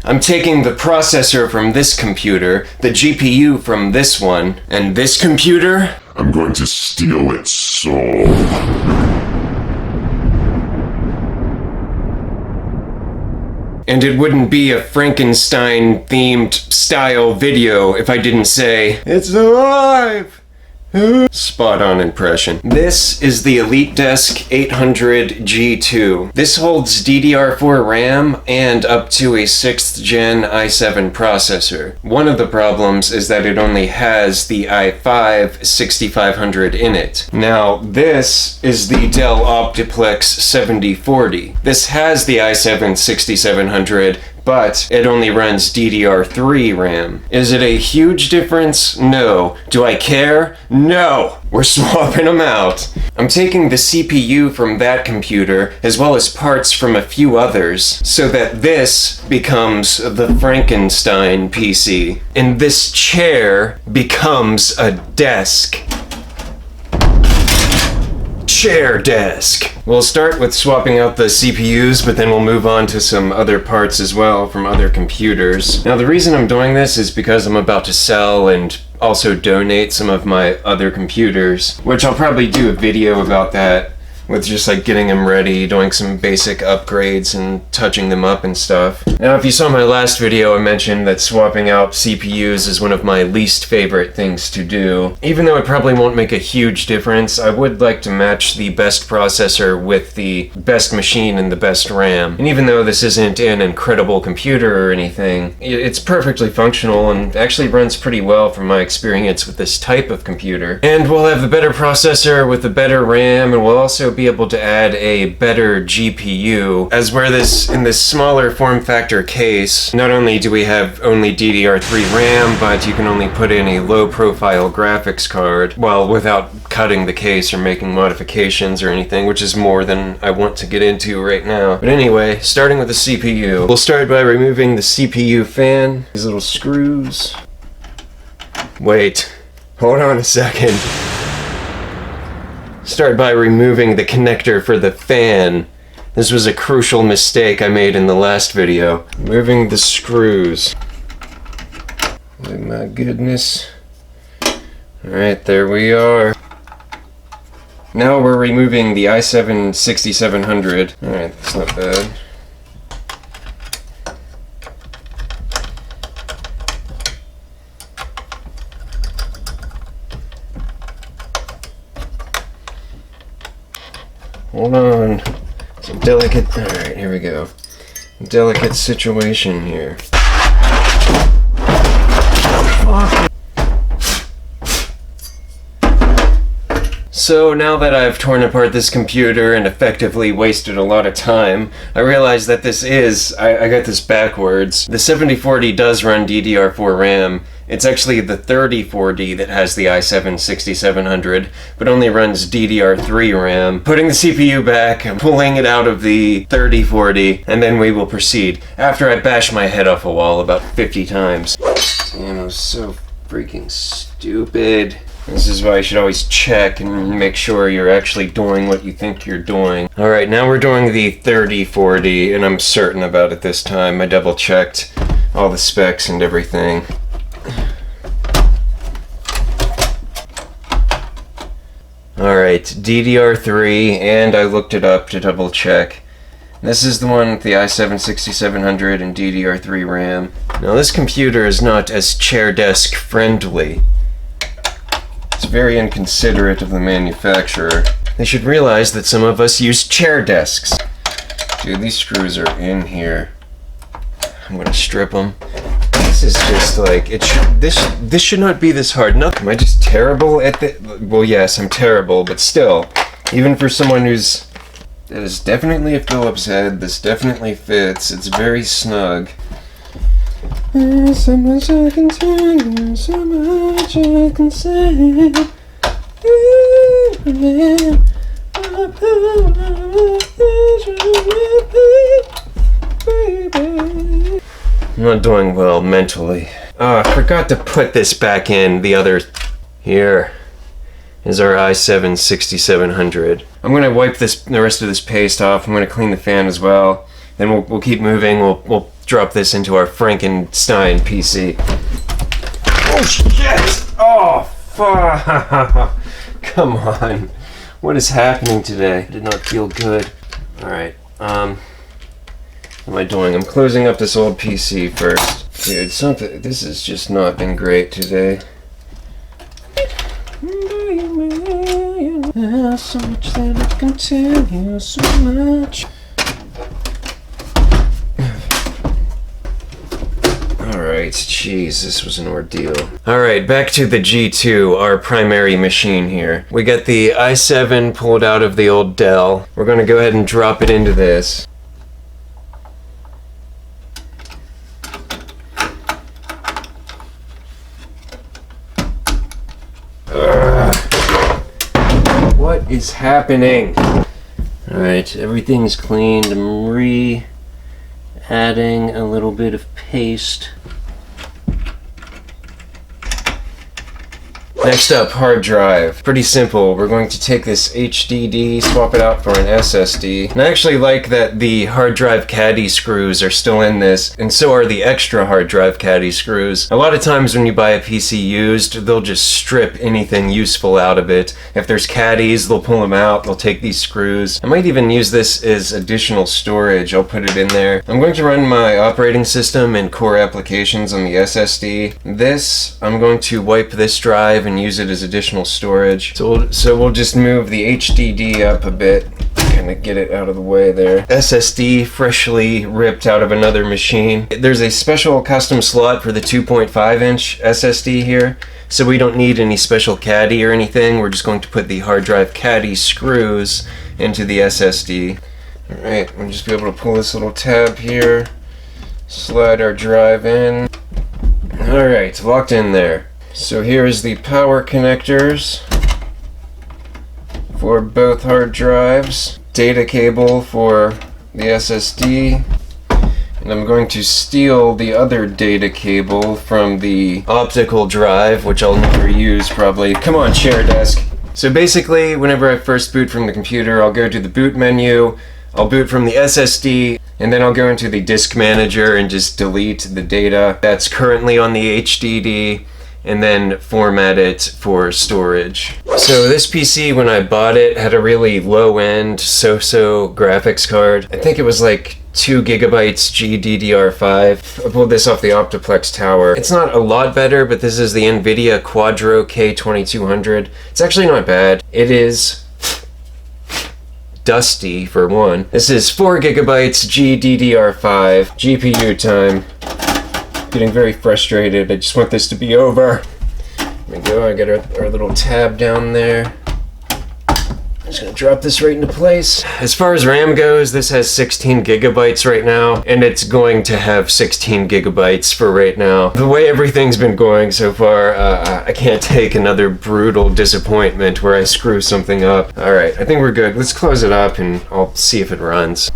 I'm taking the processor from this computer, the GPU from this one, and this computer? I'm going to steal its soul. And it wouldn't be a Frankenstein-themed style video if I didn't say, "It's alive!" Spot on impression. This is the EliteDesk 800 G2. This holds DDR4 RAM and up to a 6th gen i7 processor. One of the problems is that it only has the i5 6500 in it. Now, this is the Dell Optiplex 7040. This has the i7 6700, but it only runs DDR3 RAM. Is it a huge difference? No. Do I care? No! We're swapping them out. I'm taking the CPU from that computer, as well as parts from a few others, so that this becomes the Frankenstein PC. And this chair becomes a desk. Chair desk. We'll start with swapping out the CPUs, but then we'll move on to some other parts as well from other computers. Now, the reason I'm doing this is because I'm about to sell and also donate some of my other computers, which I'll probably do a video about that, with just like getting them ready, doing some basic upgrades and touching them up and stuff. Now, if you saw my last video, I mentioned that swapping out CPUs is one of my least favorite things to do. Even though it probably won't make a huge difference, I would like to match the best processor with the best machine and the best RAM. And even though this isn't an incredible computer or anything, it's perfectly functional and actually runs pretty well from my experience with this type of computer. And we'll have the better processor with the better RAM, and we'll also be able to add a better GPU, as where in this smaller form factor case, not only do we have only DDR3 RAM, but you can only put in a low profile graphics card, well, without cutting the case or making modifications or anything, which is more than I want to get into right now. But anyway, starting with the CPU. We'll start by removing the CPU fan, these little screws. Wait, hold on a second. Start by removing the connector for the fan. This was a crucial mistake I made in the last video. Removing the screws. Oh my goodness. Alright, there we are. Now we're removing the i7 6700. Alright, that's not bad. Hold on. It's a delicate... Alright, here we go. Delicate situation here. Fuck. So now that I've torn apart this computer and effectively wasted a lot of time, I realize that this is... I got this backwards. The 7040 does run DDR4 RAM. It's actually the 3040 that has the i7 6700, but only runs DDR3 RAM. Putting the CPU back, and pulling it out of the 3040, and then we will proceed. After I bash my head off a wall about 50 times. Damn, I was so freaking stupid. This is why you should always check and make sure you're actually doing what you think you're doing. Alright, now we're doing the 3040, and I'm certain about it this time. I double checked all the specs and everything. Alright, DDR3, and I looked it up to double check. This is the one with the i7 6700 and DDR3 RAM. Now this computer is not as chair desk friendly. It's very inconsiderate of the manufacturer. They should realize that some of us use chair desks. Dude, these screws are in here. I'm gonna strip them. This is just like, this should not be this hard. No, am I just terrible at the... Well, yes, I'm terrible, but still, even for someone who's... That is definitely a Phillips head. This definitely fits. It's very snug. There's so much I can tell you, so much I can say. I'm not doing well mentally. Oh, I forgot to put this back in the other... Here is our i7 6700. I'm gonna wipe the rest of this paste off. I'm gonna clean the fan as well. Then we'll keep moving. We'll drop this into our Frankenstein PC. Oh shit! Oh, fuck! Come on. What is happening today? Did not feel good. Alright, what am I doing? I'm closing up this old PC first. Dude, this has just not been great today. There's so much that I can tell you, so much. Alright, jeez, this was an ordeal. Alright, back to the G2, our primary machine here. We got the i7 pulled out of the old Dell. We're gonna go ahead and drop it into this. What is happening? Alright, everything's cleaned. I'm adding a little bit of paste. Next up, hard drive. Pretty simple. We're going to take this HDD, swap it out for an SSD. And I actually like that the hard drive caddy screws are still in this, and so are the extra hard drive caddy screws. A lot of times when you buy a PC used, they'll just strip anything useful out of it. If there's caddies, they'll pull them out, they'll take these screws. I might even use this as additional storage. I'll put it in there. I'm going to run my operating system and core applications on the SSD. I'm going to wipe this drive and use it as additional storage. So we'll just move the HDD up a bit, kind of get it out of the way there. SSD freshly ripped out of another machine. There's a special custom slot for the 2.5-inch SSD here, so we don't need any special caddy or anything. We're just going to put the hard drive caddy screws into the SSD. Alright, we'll just be able to pull this little tab here, slide our drive in. Alright, locked in there. So here is the power connectors for both hard drives, data cable for the SSD, and I'm going to steal the other data cable from the optical drive, which I'll never use probably. Come on, share desk. So basically, whenever I first boot from the computer, I'll go to the boot menu, I'll boot from the SSD, and then I'll go into the disk manager and just delete the data that's currently on the HDD, and then format it for storage. So this PC, when I bought it, had a really low-end so-so graphics card. I think it was like 2 gigabytes GDDR5. I pulled this off the Optiplex tower. It's not a lot better, but this is the NVIDIA Quadro K2200. It's actually not bad. It is dusty, for one. This is 4 gigabytes GDDR5. GPU time. Getting very frustrated. I just want this to be over. There we go. I got our little tab down there. I'm just gonna drop this right into place. As far as RAM goes, this has 16 gigabytes right now, and it's going to have 16 gigabytes for right now. The way everything's been going so far, I can't take another brutal disappointment where I screw something up. Alright, I think we're good. Let's close it up and I'll see if it runs.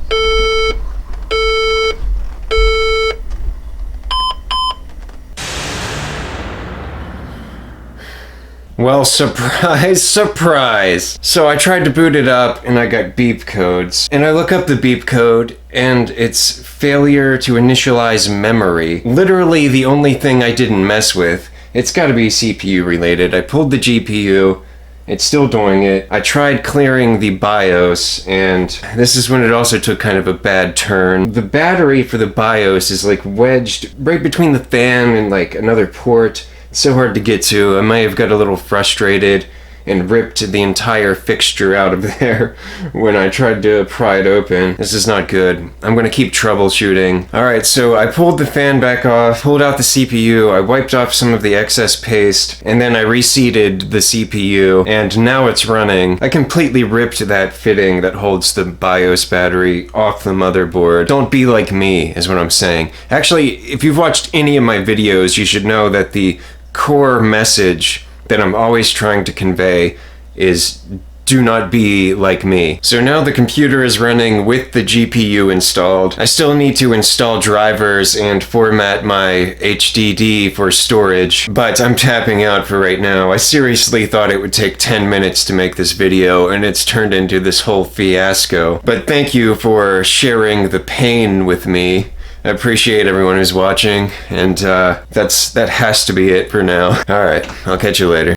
Well, surprise, surprise. So I tried to boot it up and I got beep codes. And I look up the beep code and it's failure to initialize memory. Literally the only thing I didn't mess with. It's gotta be CPU related. I pulled the GPU. It's still doing it. I tried clearing the BIOS, and this is when it also took kind of a bad turn. The battery for the BIOS is like wedged right between the fan and like another port. It's so hard to get to. I may have got a little frustrated and ripped the entire fixture out of there when I tried to pry it open. This is not good. I'm gonna keep troubleshooting. Alright, so I pulled the fan back off, pulled out the CPU, I wiped off some of the excess paste, and then I reseated the CPU, and now it's running. I completely ripped that fitting that holds the BIOS battery off the motherboard. Don't be like me, is what I'm saying. Actually, if you've watched any of my videos, you should know that the core message that I'm always trying to convey is do not be like me. So now the computer is running with the GPU installed. I still need to install drivers and format my HDD for storage, but I'm tapping out for right now. I seriously thought it would take 10 minutes to make this video, and it's turned into this whole fiasco. But thank you for sharing the pain with me. I appreciate everyone who's watching, and that has to be it for now. Alright, I'll catch you later.